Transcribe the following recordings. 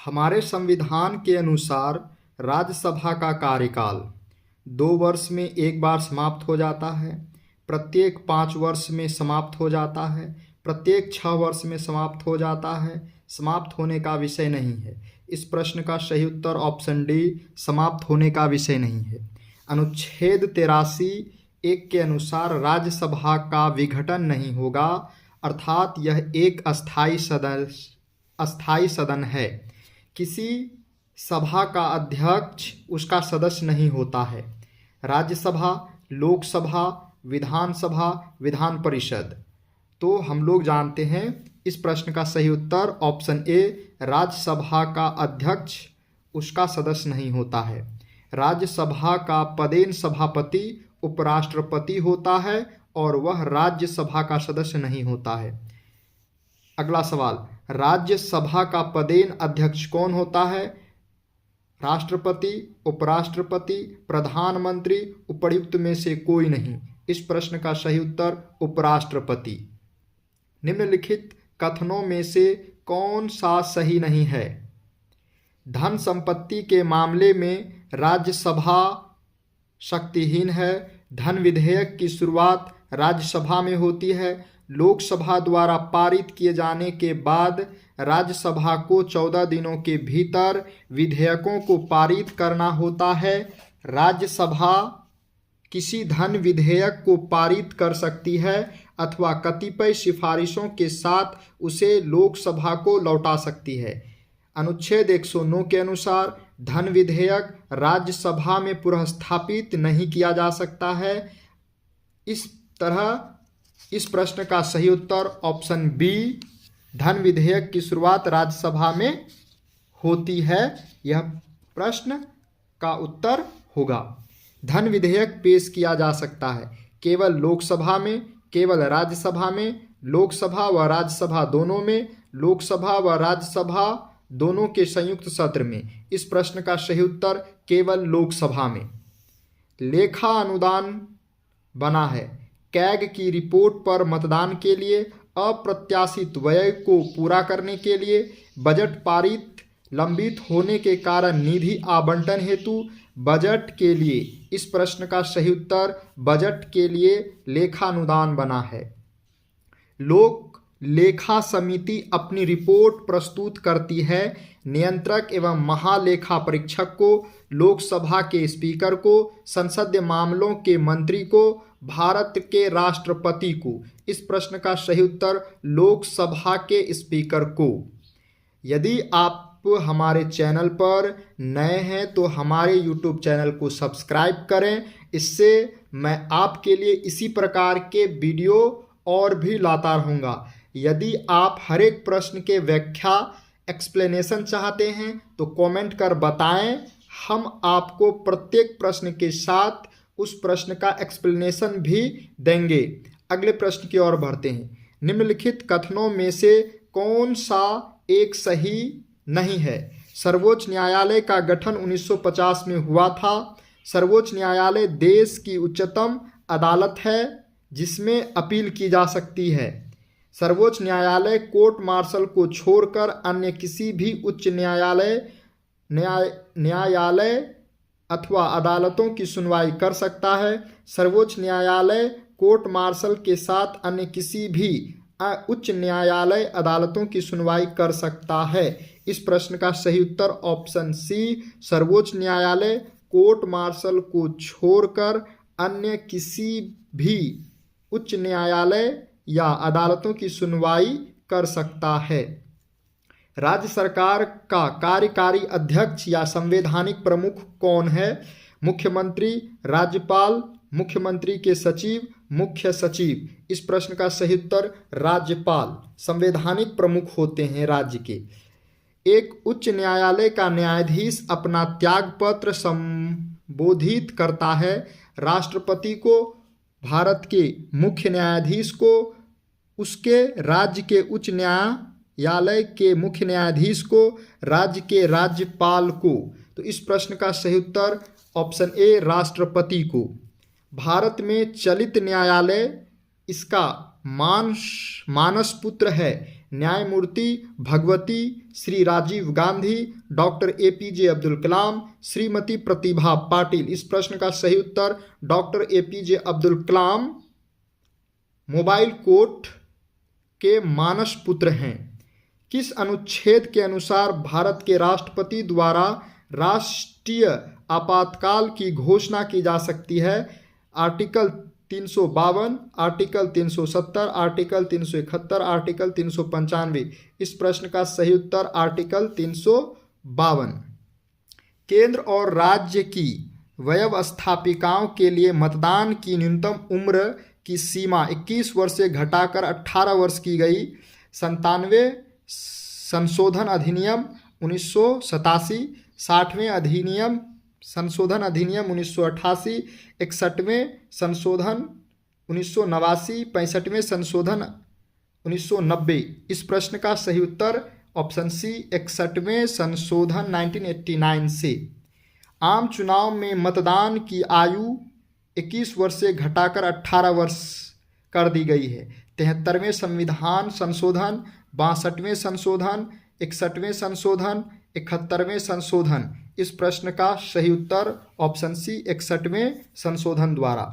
हमारे संविधान के अनुसार राज्यसभा का कार्यकाल 2 वर्ष में एक बार समाप्त हो जाता है, प्रत्येक 5 वर्ष में समाप्त हो जाता है, प्रत्येक 6 वर्ष में समाप्त हो जाता है। समाप्त होने का विषय नहीं है। इस प्रश्न का सही उत्तर ऑप्शन डी, समाप्त होने का विषय नहीं है। अनुच्छेद 83(1) के अनुसार राज्यसभा का विघटन नहीं होगा, अर्थात यह एक अस्थायी सदन है। किसी सभा का अध्यक्ष उसका सदस्य नहीं होता है। राज्यसभा, लोकसभा, विधानसभा, विधान परिषद। तो हम लोग जानते हैं इस प्रश्न का सही उत्तर ऑप्शन ए, राज्यसभा का अध्यक्ष उसका सदस्य नहीं होता है। राज्यसभा का पदेन सभापति उपराष्ट्रपति होता है और वह राज्यसभा का सदस्य नहीं होता है। अगला सवाल, राज्यसभा का पदेन अध्यक्ष कौन होता है? राष्ट्रपति, उपराष्ट्रपति, प्रधानमंत्री, उपर्युक्त में से कोई नहीं। इस प्रश्न का सही उत्तर उपराष्ट्रपति। निम्नलिखित कथनों में से कौन सा सही नहीं है? धन संपत्ति के मामले में राज्यसभा शक्तिहीन है। धन विधेयक की शुरुआत राज्यसभा में होती है। लोकसभा द्वारा पारित किए जाने के बाद राज्यसभा को 14 दिनों के भीतर विधेयकों को पारित करना होता है। राज्यसभा किसी धन विधेयक को पारित कर सकती है अथवा कतिपय सिफारिशों के साथ उसे लोकसभा को लौटा सकती है। अनुच्छेद 109 के अनुसार धन विधेयक राज्यसभा में पुनः स्थापित नहीं किया जा सकता है। इस तरह इस प्रश्न का सही उत्तर ऑप्शन बी, धन विधेयक की शुरुआत राज्यसभा में होती है, यह प्रश्न का उत्तर होगा। धन विधेयक पेश किया जा सकता है केवल लोकसभा में, केवल राज्यसभा में, लोकसभा व राज्यसभा दोनों में, लोकसभा व राज्यसभा दोनों के संयुक्त सत्र में। इस प्रश्न का सही उत्तर केवल लोकसभा में। लेखा अनुदान बना है। कैग की रिपोर्ट पर मतदान के लिए, अप्रत्याशित व्यय को पूरा करने के लिए, बजट पारित लंबित होने के कारण निधि आवंटन हेतु, बजट के लिए। इस प्रश्न का सही उत्तर बजट के लिए लेखा अनुदान बना है। लोक लेखा समिति अपनी रिपोर्ट प्रस्तुत करती है। नियंत्रक एवं महालेखा परीक्षक को, लोकसभा के स्पीकर को, संसदीय मामलों के मंत्री को, भारत के राष्ट्रपति को। इस प्रश्न का सही उत्तर लोकसभा के स्पीकर को। यदि आप हमारे चैनल पर नए हैं तो हमारे YouTube चैनल को सब्सक्राइब करें। इससे मैं आपके लिए इसी प्रकार के वीडियो और भी लाता रहूँगा। यदि आप हर एक प्रश्न के व्याख्या एक्सप्लेनेशन चाहते हैं तो कमेंट कर बताएं। हम आपको प्रत्येक प्रश्न के साथ उस प्रश्न का एक्सप्लेनेशन भी देंगे। अगले प्रश्न की ओर बढ़ते हैं। निम्नलिखित कथनों में से कौन सा एक सही नहीं है? सर्वोच्च न्यायालय का गठन 1950 में हुआ था। सर्वोच्च न्यायालय देश की उच्चतम अदालत है जिसमें अपील की जा सकती है। सर्वोच्च न्यायालय कोर्ट मार्शल को छोड़कर अन्य किसी भी उच्च न्यायालय अथवा अदालतों की सुनवाई कर सकता है। सर्वोच्च न्यायालय कोर्ट मार्शल के साथ अन्य किसी भी उच्च न्यायालय अदालतों की सुनवाई कर सकता है। इस प्रश्न का सही उत्तर ऑप्शन सी, सर्वोच्च न्यायालय कोर्ट मार्शल को छोड़कर अन्य किसी भी उच्च न्यायालय या अदालतों की सुनवाई कर सकता है। राज्य सरकार का कार्यकारी अध्यक्ष या संवैधानिक प्रमुख कौन है? मुख्यमंत्री, राज्यपाल, मुख्यमंत्री के सचिव, मुख्य सचिव। इस प्रश्न का सही उत्तर राज्यपाल संवैधानिक प्रमुख होते हैं राज्य के। एक उच्च न्यायालय का न्यायाधीश अपना त्यागपत्र संबोधित करता है। राष्ट्रपति को, भारत के मुख्य न्यायाधीश को, उसके राज्य के उच्च न्यायालय के मुख्य न्यायाधीश को, राज्य के राज्यपाल को। तो इस प्रश्न का सही उत्तर ऑप्शन ए, राष्ट्रपति को। भारत में चलित न्यायालय इसका मानस पुत्र है। न्यायमूर्ति भगवती श्री राजीव गांधी, डॉक्टर APJ अब्दुल कलाम, श्रीमती प्रतिभा पाटिल। इस प्रश्न का सही उत्तर doctor APJ Abdul Kalam mobile court के मानस पुत्र हैं। किस अनुच्छेद के अनुसार भारत के राष्ट्रपति द्वारा राष्ट्रीय आपातकाल की घोषणा की जा सकती है? Article 352, article 370, article 371, article 395। इस प्रश्न का सही उत्तर आर्टिकल 352। केंद्र और राज्य की व्यवस्थापिकाओं के लिए मतदान की न्यूनतम उम्र की सीमा 21 वर्ष से घटाकर 18 वर्ष की गई। 97वें संशोधन अधिनियम 1987, 60वें अधिनियम संशोधन अधिनियम 1988, 61वें संशोधन 1989, 65वें संशोधन 1990। इस प्रश्न का सही उत्तर ऑप्शन सी 61वें संशोधन 1989 से। आम चुनाव में मतदान की आयु 21 वर्ष से घटाकर 18 वर्ष कर दी गई है। 73वें संविधान संशोधन, 62वें संशोधन, 61वें संशोधन, 71वें संशोधन। इस प्रश्न का सही उत्तर ऑप्शन सी 61वें संशोधन द्वारा।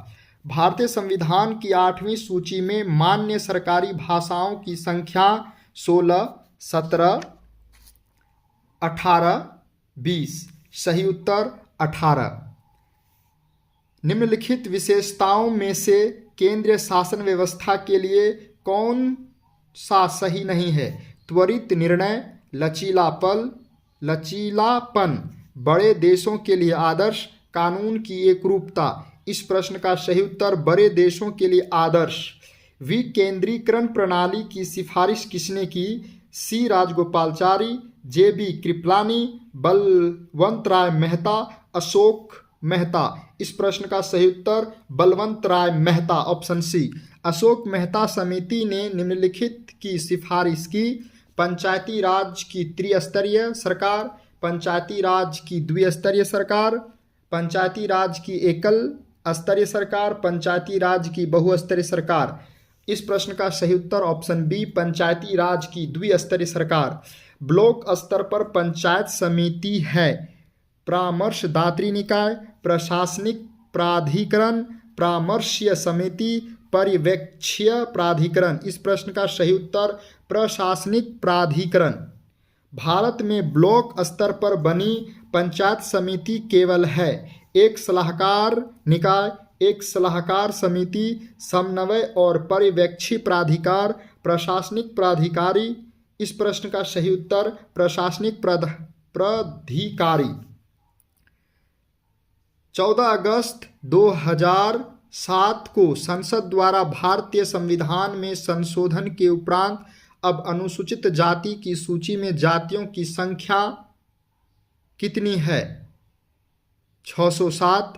भारतीय संविधान की 8वीं सूची में मान्य सरकारी भाषाओं की संख्या 16, 17, 18, 20। सही उत्तर 18। निम्नलिखित विशेषताओं में से केंद्रीय शासन व्यवस्था के लिए कौन सा सही नहीं है? त्वरित निर्णय, लचीलापन, बड़े देशों के लिए आदर्श, कानून की एकरूपता। इस प्रश्न का सही उत्तर बड़े देशों के लिए आदर्श। विकेंद्रीकरण प्रणाली की सिफारिश किसने की? सी राजगोपालाचारी, JB कृपलानी, बलवंत राय मेहता, अशोक मेहता। इस प्रश्न का सही उत्तर बलवंत राय मेहता, ऑप्शन सी। अशोक मेहता समिति ने निम्नलिखित की सिफारिश की: पंचायती राज की त्रिस्तरीय सरकार, पंचायती राज की द्विस्तरीय सरकार, पंचायती राज की एकल स्तरीय सरकार, पंचायती राज की बहुस्तरीय सरकार। इस प्रश्न का सही उत्तर ऑप्शन बी पंचायती राज की द्विस्तरीय सरकार। ब्लॉक स्तर पर पंचायत समिति है परामर्शदात्री निकाय, प्रशासनिक प्राधिकरण, परामर्शीय समिति, पर्यवेक्षीय प्राधिकरण। इस प्रश्न का सही उत्तर प्रशासनिक प्राधिकरण। भारत में ब्लॉक स्तर पर बनी पंचायत समिति केवल है: एक सलाहकार निकाय, एक सलाहकार समिति, समन्वय और पर्यवेक्षी प्राधिकार, प्रशासनिक प्राधिकारी। इस प्रश्न का सही उत्तर प्रशासनिक प्राधिकारी। 14 अगस्त 2007 को संसद द्वारा भारतीय संविधान में संशोधन के उपरांत अब अनुसूचित जाति की सूची में जातियों की संख्या कितनी है? 607,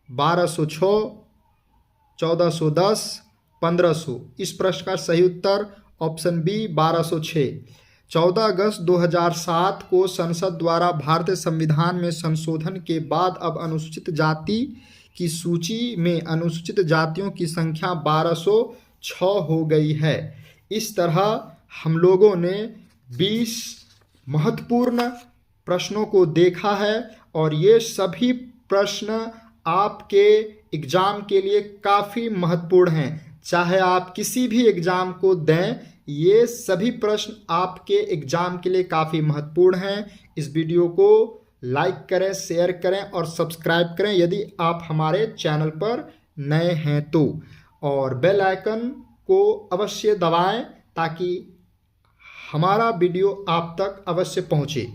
1206, 1410, 1500। इस प्रश्न का सही उत्तर ऑप्शन बी 1206। 14 अगस्त 2007 को संसद द्वारा भारतीय संविधान में संशोधन के बाद अब अनुसूचित जाति की सूची में अनुसूचित जातियों की संख्या 1206 हो गई है। इस तरह हम लोगों ने 20 महत्वपूर्ण प्रश्नों को देखा है और ये सभी प्रश्न आपके एग्ज़ाम के लिए काफ़ी महत्वपूर्ण हैं। चाहे आप किसी भी एग्ज़ाम को दें, ये सभी प्रश्न आपके एग्ज़ाम के लिए काफ़ी महत्वपूर्ण हैं। इस वीडियो को लाइक करें, शेयर करें और सब्सक्राइब करें यदि आप हमारे चैनल पर नए हैं तो, और बेल आइकन को अवश्य दबाएं ताकि हमारा वीडियो आप तक अवश्य पहुंचे।